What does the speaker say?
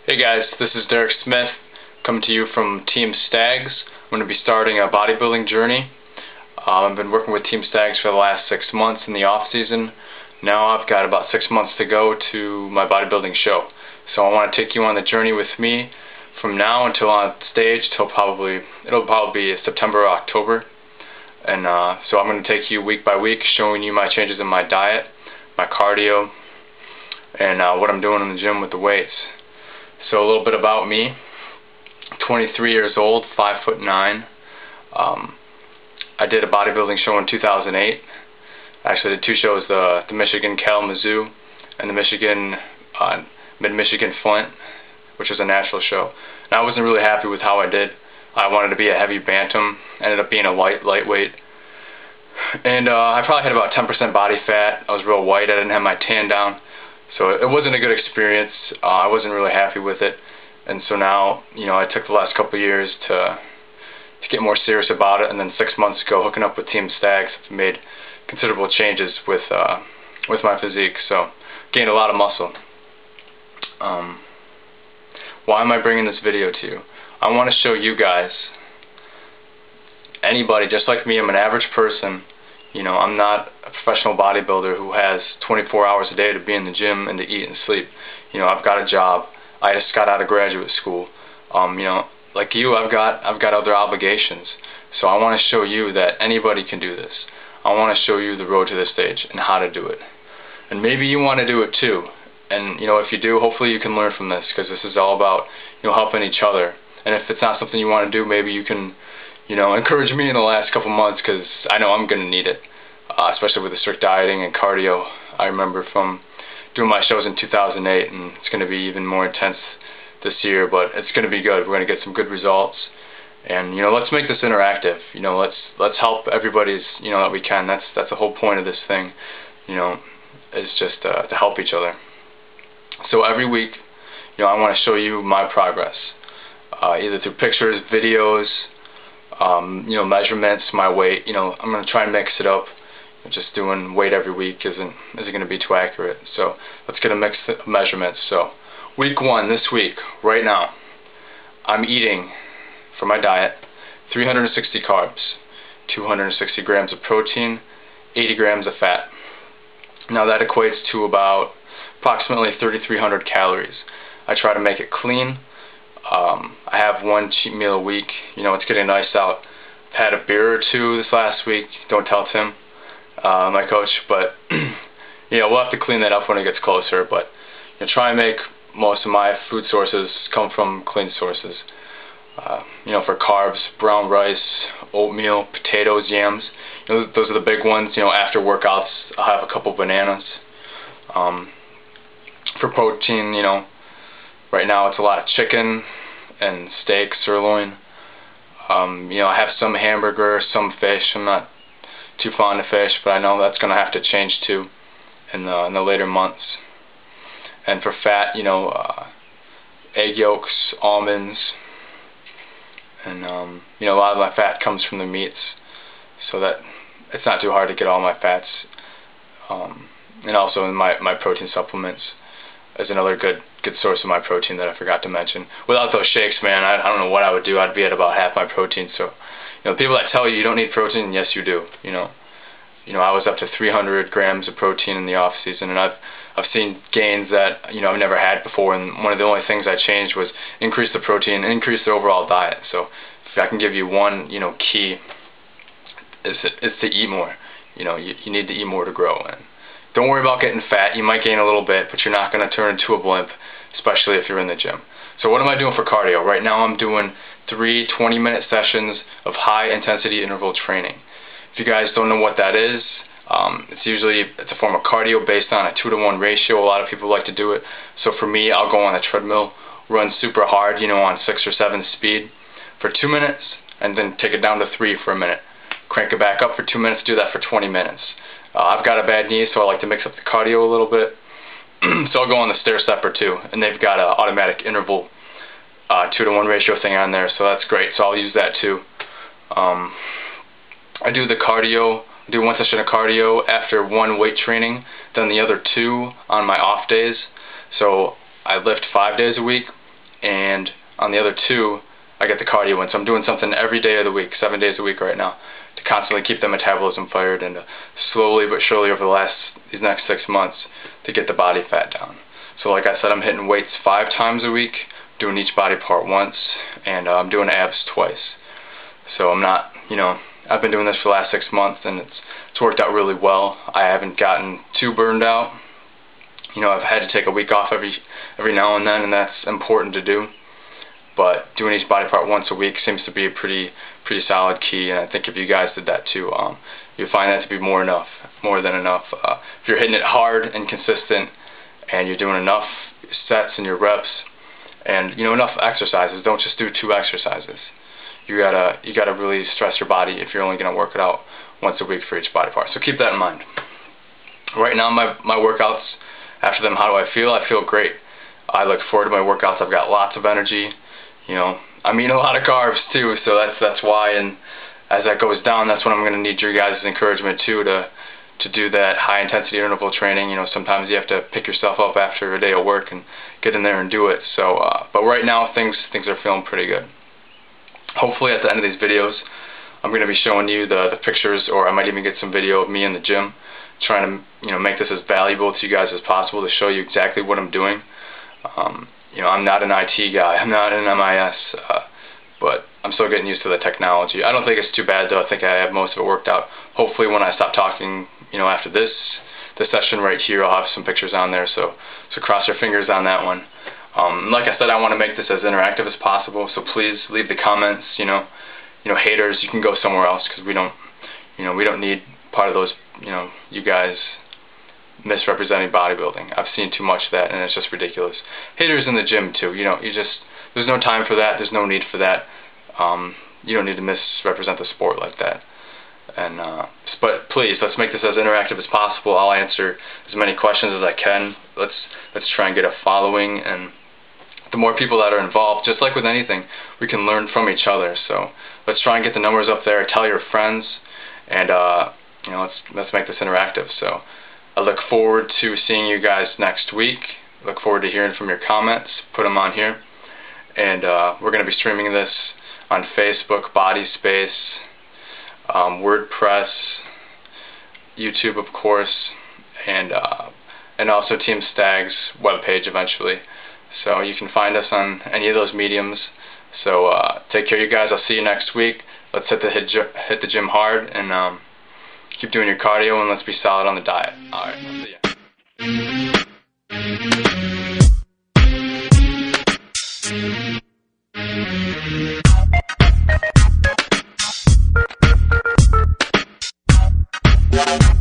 Hey guys, this is Derek Smith coming to you from Team Stags. I'm going to be starting a bodybuilding journey. I've been working with Team Stags for the last 6 months in the off season. Now I've got about 6 months to go to my bodybuilding show. So I want to take you on the journey with me from now until on stage till it'll probably be September or October. And so I'm going to take you week by week, showing you my changes in my diet, my cardio, and what I'm doing in the gym with the weights. So a little bit about me. 23 years old, 5'9". I did a bodybuilding show in 2008. I actually did 2 shows, the Michigan Kalamazoo and the Michigan Mid-Michigan Flint, which was a national show. And I wasn't really happy with how I did. I wanted to be a heavy bantam, ended up being a lightweight. And I probably had about 10% body fat. I was real white, I didn't have my tan down. So it wasn't a good experience. I wasn't really happy with it. And so now, I took the last couple of years to get more serious about it. And then 6 months ago, hooking up with Team Stags, I've made considerable changes with my physique. So gained a lot of muscle. Why am I bringing this video to you? I want to show you guys, anybody just like me, I'm an average person. I'm not a professional bodybuilder who has 24 hours a day to be in the gym and to eat and sleep. I've got a job. I just got out of graduate school. Like you, I've got other obligations. So I want to show you that anybody can do this. I want to show you the road to this stage and how to do it. And maybe you want to do it too. And if you do, hopefully you can learn from this, because this is all about helping each other. And if it's not something you want to do, maybe you can encourage me in the last couple months, because I know I'm going to need it, especially with the strict dieting and cardio. I remember from doing my shows in 2008, and it's going to be even more intense this year, but it's going to be good. We're going to get some good results, and let's make this interactive. Let's help everybody's that we can. That's the whole point of this thing. Is just to help each other. So every week, I want to show you my progress, either through pictures, videos, measurements, my weight. I'm going to try and mix it up. Just doing weight every week isn't going to be too accurate. So let's get a mix of measurements. So week 1, this week, right now, I'm eating for my diet 360 carbs, 260 grams of protein, 80 grams of fat. Now that equates to about approximately 3,300 calories. I try to make it clean. I have 1 cheat meal a week. It's getting nice out. I've had a beer or 2 this last week. Don't tell Tim, my coach, but we'll have to clean that up when it gets closer. But try and make most of my food sources come from clean sources. For carbs, brown rice, oatmeal, potatoes, yams. Those are the big ones. After workouts, I'll have a couple bananas. For protein, right now it's a lot of chicken and steak, sirloin. I have some hamburger, some fish. I'm not too fond of fish, but I know that's going to have to change too in the later months. And for fat, egg yolks, almonds, and a lot of my fat comes from the meats, so that it's not too hard to get all my fats. And also in my protein supplements is another good source of my protein that I forgot to mention. Without those shakes, man, I don't know what I would do. I'd be at about half my protein. So, people that tell you don't need protein, yes, you do. I was up to 300 grams of protein in the off season, and I've seen gains that I've never had before. And one of the only things I changed was increase the protein, increase the overall diet. So, if I can give you one, key, is to eat more. You need to eat more to grow. And don't worry about getting fat. You might gain a little bit, but you're not going to turn into a blimp, especially if you're in the gym. So what am I doing for cardio? Right now I'm doing 3 20-minute sessions of high-intensity interval training. If you guys don't know what that is, it's a form of cardio based on a 2-to-1 ratio. A lot of people like to do it. So for me, I'll go on a treadmill, run super hard, on 6 or 7 speed for 2 minutes, and then take it down to 3 for a minute. Crank it back up for 2 minutes, do that for 20 minutes. I've got a bad knee, so I like to mix up the cardio a little bit. So I'll go on the stair stepper too, and they've got an automatic interval 2-to-1 ratio thing on there, so that's great. So I'll use that too. I do the cardio, do 1 session of cardio after 1 weight training, then the other 2 on my off days. So I lift 5 days a week, and on the other 2, I get the cardio in. So I'm doing something every day of the week, 7 days a week right now, to constantly keep the metabolism fired, and slowly but surely over these next 6 months to get the body fat down. So like I said, I'm hitting weights 5 times a week, doing each body part once, and I'm doing abs twice. So I'm not, I've been doing this for the last 6 months, and it's worked out really well. I haven't gotten too burned out. I've had to take a week off every now and then, and that's important to do. But doing each body part once a week seems to be a pretty solid key, and I think if you guys did that too, you'll find that to be more than enough. If you're hitting it hard and consistent, and you're doing enough sets and your reps, and enough exercises, don't just do 2 exercises. You gotta really stress your body if you're only gonna work it out once a week for each body part. So keep that in mind. Right now, my workouts, after them, how do I feel? I feel great. I look forward to my workouts. I've got lots of energy. I'm eating a lot of carbs too, so that's why. And as that goes down, that's when I'm going to need your guys' encouragement too to do that high intensity interval training. Sometimes you have to pick yourself up after a day of work and get in there and do it. So, but right now things are feeling pretty good. Hopefully at the end of these videos, I'm going to be showing you the pictures, or I might even get some video of me in the gym, trying to make this as valuable to you guys as possible, to show you exactly what I'm doing. I'm not an IT guy, I'm not an MIS, but I'm still getting used to the technology. I don't think it's too bad though. I think I have most of it worked out. Hopefully when I stop talking, after this session right here, I'll have some pictures on there, so cross your fingers on that one. Like I said, I want to make this as interactive as possible, so please leave the comments. Haters, you can go somewhere else, because we don't need part of those, you guys misrepresenting bodybuilding. I've seen too much of that, and it's just ridiculous. Haters in the gym too. There's no time for that. There's no need for that. You don't need to misrepresent the sport like that. And but please, let's make this as interactive as possible. I'll answer as many questions as I can. Let's try and get a following, and the more people that are involved, just like with anything, we can learn from each other. So let's try and get the numbers up there. Tell your friends, and let's make this interactive. So I look forward to seeing you guys next week. Look forward to hearing from your comments. Put them on here. And we're going to be streaming this on Facebook, BodySpace, WordPress, YouTube, of course, and also Team Stag's webpage eventually. So you can find us on any of those mediums. So take care, you guys. I'll see you next week. Let's hit the gym hard, and keep doing your cardio, and let's be solid on the diet. Alright, I'll see ya.